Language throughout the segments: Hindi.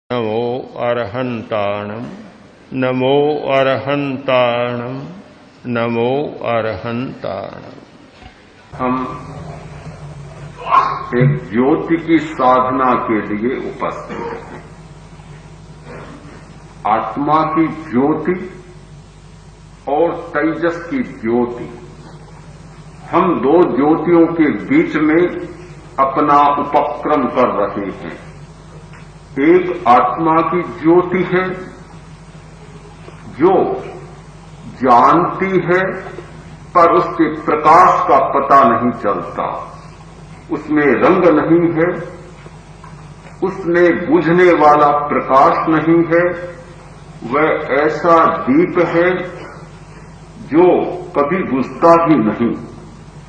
नमो अरहन्ताणं नमो अरहन्ताणं नमो अरहन्ताणं। हम एक ज्योति की साधना के लिए उपस्थित हैं। आत्मा की ज्योति और तेजस की ज्योति, हम दो ज्योतियों के बीच में अपना उपक्रम कर रहे हैं। एक आत्मा की ज्योति है जो जानती है पर उसके प्रकाश का पता नहीं चलता, उसमें रंग नहीं है, उसमें बुझने वाला प्रकाश नहीं है। वह ऐसा दीप है जो कभी बुझता भी नहीं,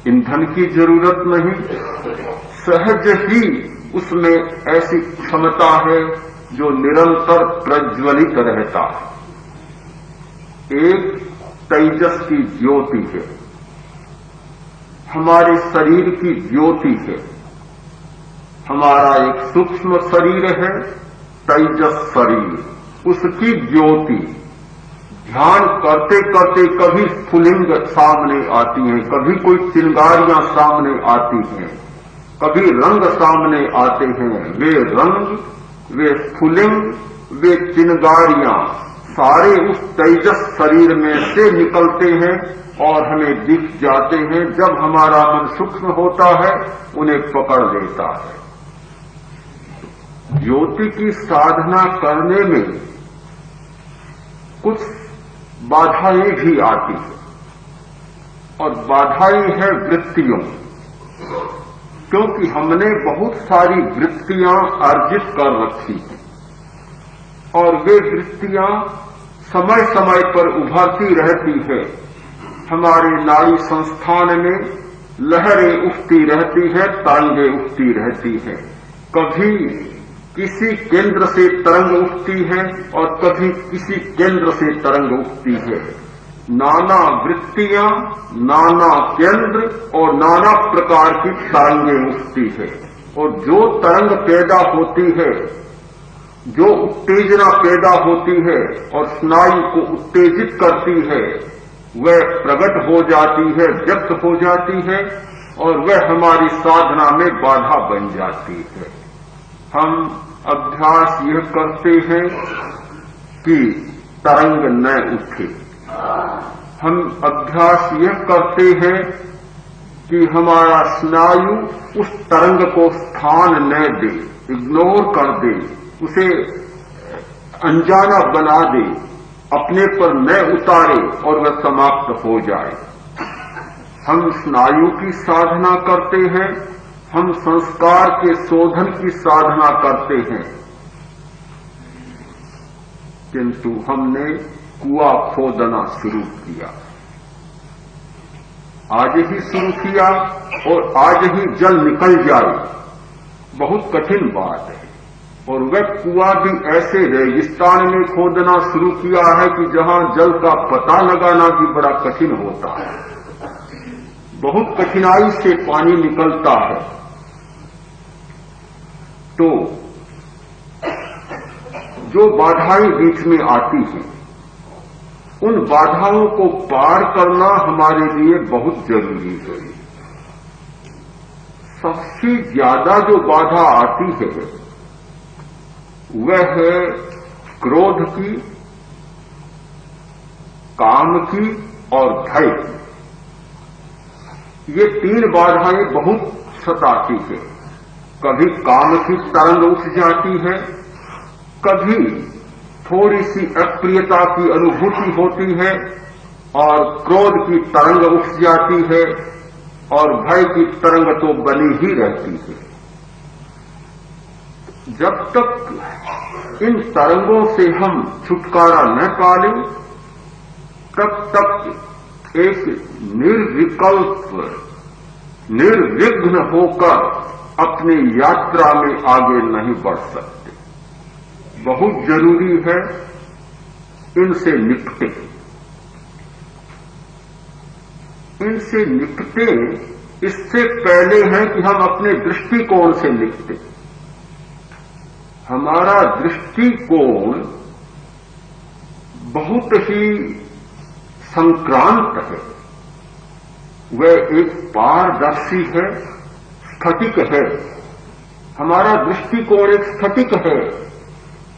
ईंधन की जरूरत नहीं, सहज ही उसमें ऐसी क्षमता है जो निरंतर प्रज्वलित रहता है। एक तेजस की ज्योति है, हमारे शरीर की ज्योति है। हमारा एक सूक्ष्म शरीर है, तेजस शरीर, उसकी ज्योति ध्यान करते करते कभी स्फुलिंग सामने आती है, कभी कोई चिंगारियां सामने आती हैं, कभी रंग सामने आते हैं। वे रंग, वे स्फुलिंग, वे चिंगारियां सारे उस तेजस शरीर में से निकलते हैं और हमें दिख जाते हैं। जब हमारा मन सूक्ष्म होता है उन्हें पकड़ लेता है। ज्योति की साधना करने में कुछ बाधाएं भी आती हैं और बाधाएं हैं वृत्तियों, क्योंकि हमने बहुत सारी वृत्तियां अर्जित कर रखी हैं और वे वृत्तियां समय समय पर उभरती रहती है। हमारे नाड़ी संस्थान में लहरें उठती रहती है, तरंगें उठती रहती हैं। कभी किसी केंद्र से तरंग उठती है और कभी किसी केंद्र से तरंग उठती है। नाना वृत्तियां, नाना केंद्र और नाना प्रकार की तरंगें उठती है। और जो तरंग पैदा होती है, जो उत्तेजना पैदा होती है और स्नायु को उत्तेजित करती है, वह प्रकट हो जाती है, व्यक्त हो जाती है और वह हमारी साधना में बाधा बन जाती है। हम अभ्यास यह करते हैं कि तरंग न उठे। हम अभ्यास यह करते हैं कि हमारा स्नायु उस तरंग को स्थान न दे, इग्नोर कर दे, उसे अनजाना बना दे, अपने पर न उतारे और वह समाप्त हो जाए। हम स्नायु की साधना करते हैं, हम संस्कार के शोधन की साधना करते हैं, किंतु हमने कुआं खोदना शुरू किया। आज ही शुरू किया और आज ही जल निकल जाए, बहुत कठिन बात है। और वह कुआं भी ऐसे रेगिस्तान में खोदना शुरू किया है कि जहां जल का पता लगाना भी बड़ा कठिन होता है। बहुत कठिनाई से पानी निकलता है। तो जो बाधाएं बीच में आती हैं, उन बाधाओं को पार करना हमारे लिए बहुत जरूरी है। सबसे ज्यादा जो बाधा आती है वह है क्रोध की, काम की और भय की। ये तीन बाधाएं बहुत सताती है। कभी काम की तरंग उठ जाती है, कभी थोड़ी सी अप्रियता की अनुभूति होती है और क्रोध की तरंग उठ जाती है और भय की तरंग तो बनी ही रहती है। जब तक इन तरंगों से हम छुटकारा न पा लें, तब तक एक निर्विकल्प, निर्विघ्न होकर अपनी यात्रा में आगे नहीं बढ़ सकते। बहुत जरूरी है इनसे निपटे। इनसे निपटे इससे पहले है कि हम अपने दृष्टिकोण से निपटे। हमारा दृष्टिकोण बहुत ही संक्रांत है। वह एक पारदर्शी है, स्फटिक है। हमारा दृष्टिकोण एक स्फटिक है,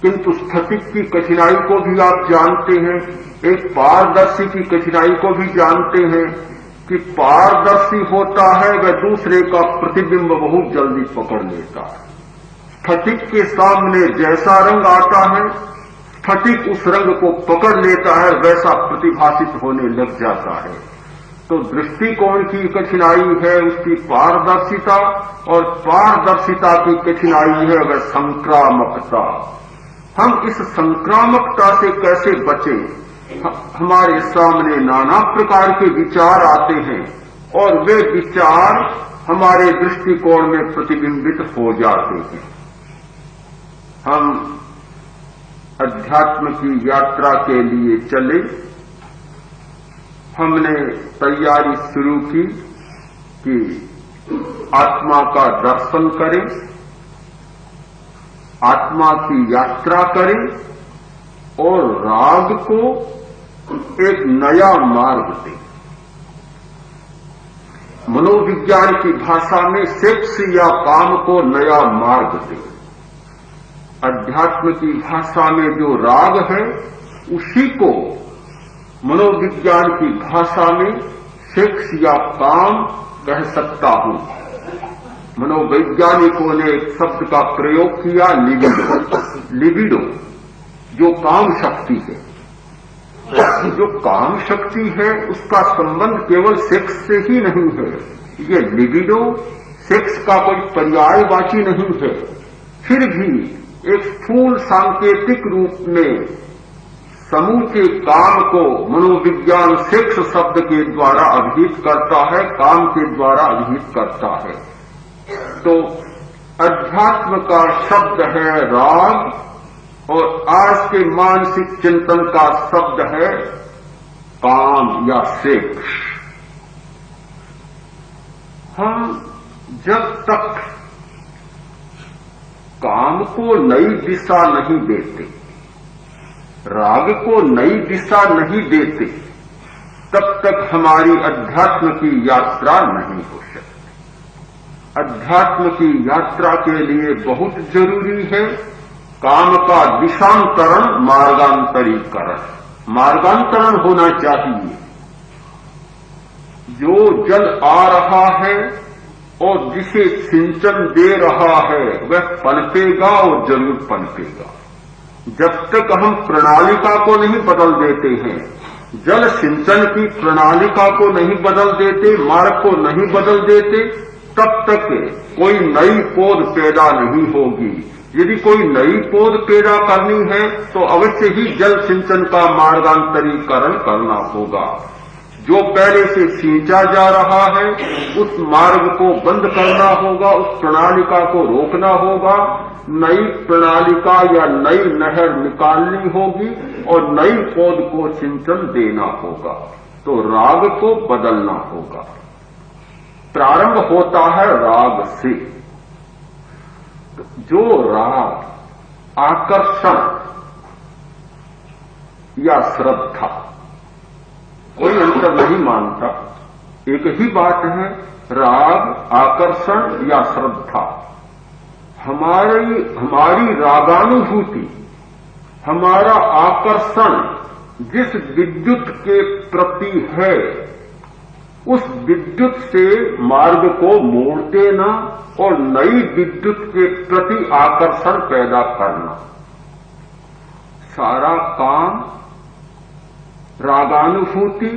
किंतु स्फटिक की कठिनाई को भी आप जानते हैं, एक पारदर्शी की कठिनाई को भी जानते हैं कि पारदर्शी होता है वह दूसरे का प्रतिबिंब बहुत जल्दी पकड़ लेता है। स्फटिक के सामने जैसा रंग आता है, स्फटिक उस रंग को पकड़ लेता है, वैसा प्रतिभासित होने लग जाता है। तो दृष्टिकोण की कठिनाई है उसकी पारदर्शिता, और पारदर्शिता की कठिनाई है वह संक्रामकता। हम इस संक्रामकता से कैसे बचें? हमारे सामने नाना प्रकार के विचार आते हैं और वे विचार हमारे दृष्टिकोण में प्रतिबिंबित हो जाते हैं। हम अध्यात्म की यात्रा के लिए चले, हमने तैयारी शुरू की कि आत्मा का दर्शन करें, आत्मा की यात्रा करें और राग को एक नया मार्ग दें। मनोविज्ञान की भाषा में सेक्स या काम को नया मार्ग दें। अध्यात्म की भाषा में जो राग है उसी को मनोविज्ञान की भाषा में सेक्स या काम कह सकता हूं। मनोवैज्ञानिकों ने एक शब्द का प्रयोग किया, लिबिडो। लिबिडो जो काम शक्ति है, जो काम शक्ति है उसका संबंध केवल सेक्स से ही नहीं है। ये लिबिडो सेक्स का कोई पर्यायवाची नहीं है, फिर भी एक स्थूल सांकेतिक रूप में समूचे काम को मनोविज्ञान सेक्स शब्द के द्वारा अभिहित करता है, काम के द्वारा अभिहित करता है। तो अध्यात्म का शब्द है राग और आज के मानसिक चिंतन का शब्द है काम या सेक्स। हम जब तक काम को नई दिशा नहीं देते, राग को नई दिशा नहीं देते, तब तक हमारी अध्यात्म की यात्रा नहीं हो सकती। अध्यात्म की यात्रा के लिए बहुत जरूरी है काम का दिशांतरण, मार्गांतरीकरण। मार्गांतरण होना चाहिए। जो जल आ रहा है और जिसे सिंचन दे रहा है वह पनपेगा और जरूर पनपेगा। जब तक हम प्रणालिका को नहीं बदल देते हैं, जल सिंचन की प्रणालिका को नहीं बदल देते, मार्ग को नहीं बदल देते, तब तक कोई नई पौध पैदा नहीं होगी। यदि कोई नई पौध पैदा करनी है तो अवश्य ही जल सिंचन का मार्गांतरीकरण करना होगा। जो पहले से सींचा जा रहा है उस मार्ग को बंद करना होगा, उस प्रणालिका को रोकना होगा, नई प्रणालिका या नई नहर निकालनी होगी और नई पौध को सिंचन देना होगा। तो राग को बदलना होगा। प्रारंभ होता है राग से। जो राग आकर्षण या श्रद्धा, कोई अंतर नहीं मानता, एक ही बात है, राग, आकर्षण या श्रद्धा। हमारी रागानुभूति, हमारा आकर्षण जिस विद्युत के प्रति है उस विद्युत से मार्ग को मोड़ देना और नई विद्युत के प्रति आकर्षण पैदा करना। सारा काम, रागानुभूति,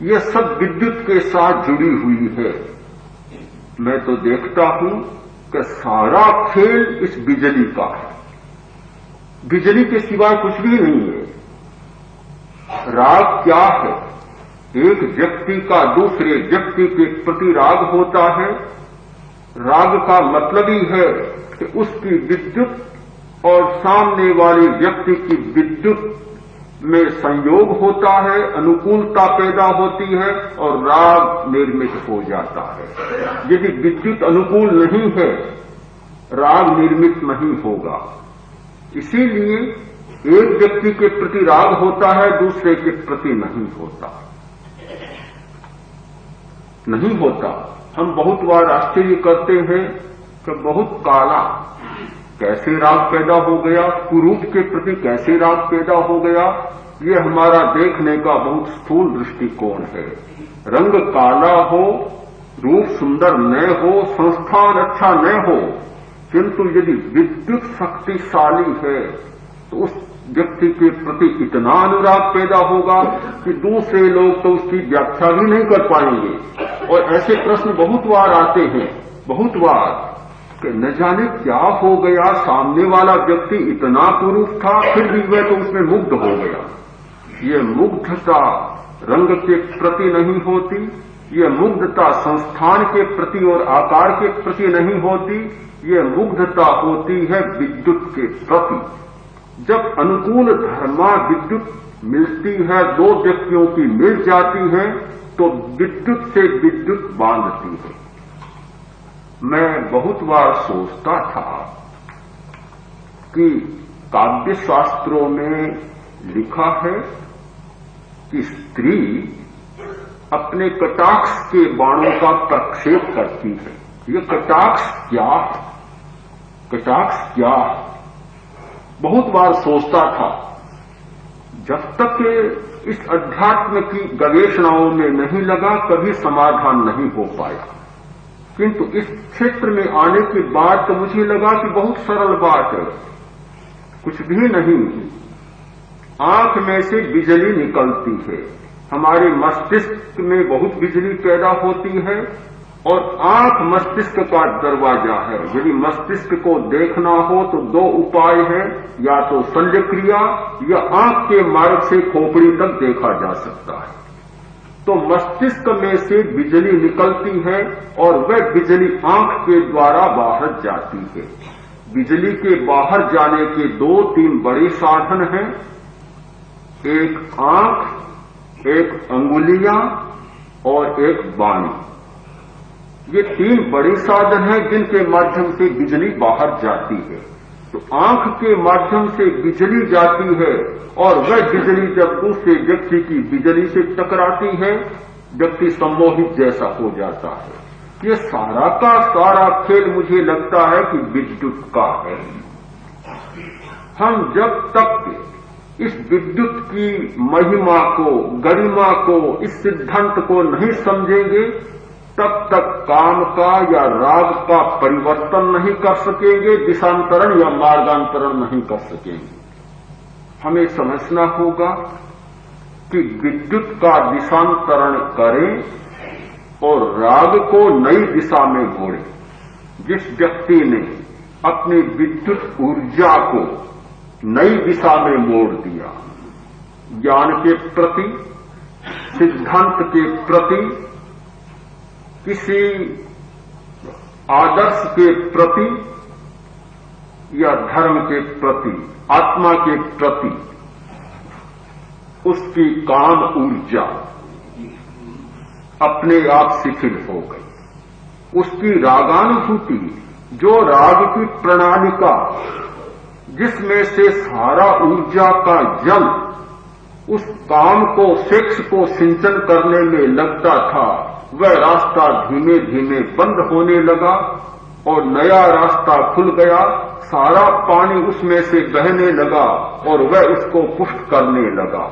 ये सब विद्युत के साथ जुड़ी हुई है। मैं तो देखता हूं कि सारा खेल इस बिजली का है। बिजली के सिवाय कुछ भी नहीं है। राग क्या है? एक व्यक्ति का दूसरे व्यक्ति के प्रति राग होता है। राग का मतलब ही है कि उसकी विद्युत और सामने वाले व्यक्ति की विद्युत में संयोग होता है, अनुकूलता पैदा होती है और राग निर्मित हो जाता है। यदि विद्युत अनुकूल नहीं है राग निर्मित नहीं होगा। इसीलिए एक व्यक्ति के प्रति राग होता है, दूसरे के प्रति नहीं होता। नहीं होता। हम बहुत बार आश्चर्य करते हैं कि बहुत काला कैसे राग पैदा हो गया, कुरूप के प्रति कैसे राग पैदा हो गया। ये हमारा देखने का बहुत स्थूल दृष्टिकोण है। रंग काला हो, रूप सुंदर न हो, संस्थान अच्छा न हो, किंतु यदि विद्युत शक्तिशाली है तो उस व्यक्ति के प्रति इतना अनुराग पैदा होगा कि दूसरे लोग तो उसकी व्याख्या भी नहीं कर पाएंगे। और ऐसे प्रश्न बहुत बार आते हैं, बहुत बार, कि न जाने क्या हो गया, सामने वाला व्यक्ति इतना पुरुष था फिर भी वह तो उसमें मुग्ध हो गया। ये मुग्धता रंग के प्रति नहीं होती, ये मुग्धता संस्थान के प्रति और आकार के प्रति नहीं होती, ये मुग्धता होती है विद्युत के प्रति। जब अनुकूल धर्मा विद्युत मिलती है, दो व्यक्तियों की मिल जाती है, तो विद्युत से विद्युत बांधती है। मैं बहुत बार सोचता था कि काव्य शास्त्रों में लिखा है कि स्त्री अपने कटाक्ष के बाणों का प्रक्षेप करती है। ये कटाक्ष क्या है? कटाक्ष क्या है? बहुत बार सोचता था। जब तक इस अध्यात्म की गवेषणाओं में नहीं लगा, कभी समाधान नहीं हो पाया। किंतु इस क्षेत्र में आने के बाद तो मुझे लगा कि बहुत सरल बात है, कुछ भी नहीं। आंख में से बिजली निकलती है, हमारे मस्तिष्क में बहुत बिजली पैदा होती है, और आंख मस्तिष्क का दरवाजा है। यदि मस्तिष्क को देखना हो तो दो उपाय हैं, या तो शल्यक्रिया या आंख के मार्ग से खोपड़ी तक देखा जा सकता है। तो मस्तिष्क में से बिजली निकलती है और वह बिजली आंख के द्वारा बाहर जाती है। बिजली के बाहर जाने के 2-3 बड़े साधन हैं, एक आंख, एक अंगुलियां और एक वाणी। ये 3 बड़े साधन हैं जिनके माध्यम से बिजली बाहर जाती है। तो आंख के माध्यम से बिजली जाती है और वह बिजली जब दूसरे व्यक्ति की बिजली से टकराती है, व्यक्ति सम्मोहित जैसा हो जाता है। ये सारा का सारा खेल मुझे लगता है कि विद्युत का है। हम जब तक इस विद्युत की महिमा को, गरिमा को, इस सिद्धांत को नहीं समझेंगे, तब तक काम का या राग का परिवर्तन नहीं कर सकेंगे, दिशांतरण या मार्गांतरण नहीं कर सकेंगे। हमें समझना होगा कि विद्युत का दिशांतरण करें और राग को नई दिशा में मोड़ें। जिस व्यक्ति ने अपनी विद्युत ऊर्जा को नई दिशा में मोड़ दिया, ज्ञान के प्रति, सिद्धांत के प्रति, किसी आदर्श के प्रति या धर्म के प्रति, आत्मा के प्रति, उसकी काम ऊर्जा अपने आप शिथिल हो गई। उसकी रागानुभूति, जो राग की प्रणालिका जिसमें से सारा ऊर्जा का जल उस काम को, सेक्स को सिंचन करने में लगता था, वह रास्ता धीमे धीमे बंद होने लगा और नया रास्ता खुल गया। सारा पानी उसमें से बहने लगा और वह उसको पुष्ट करने लगा।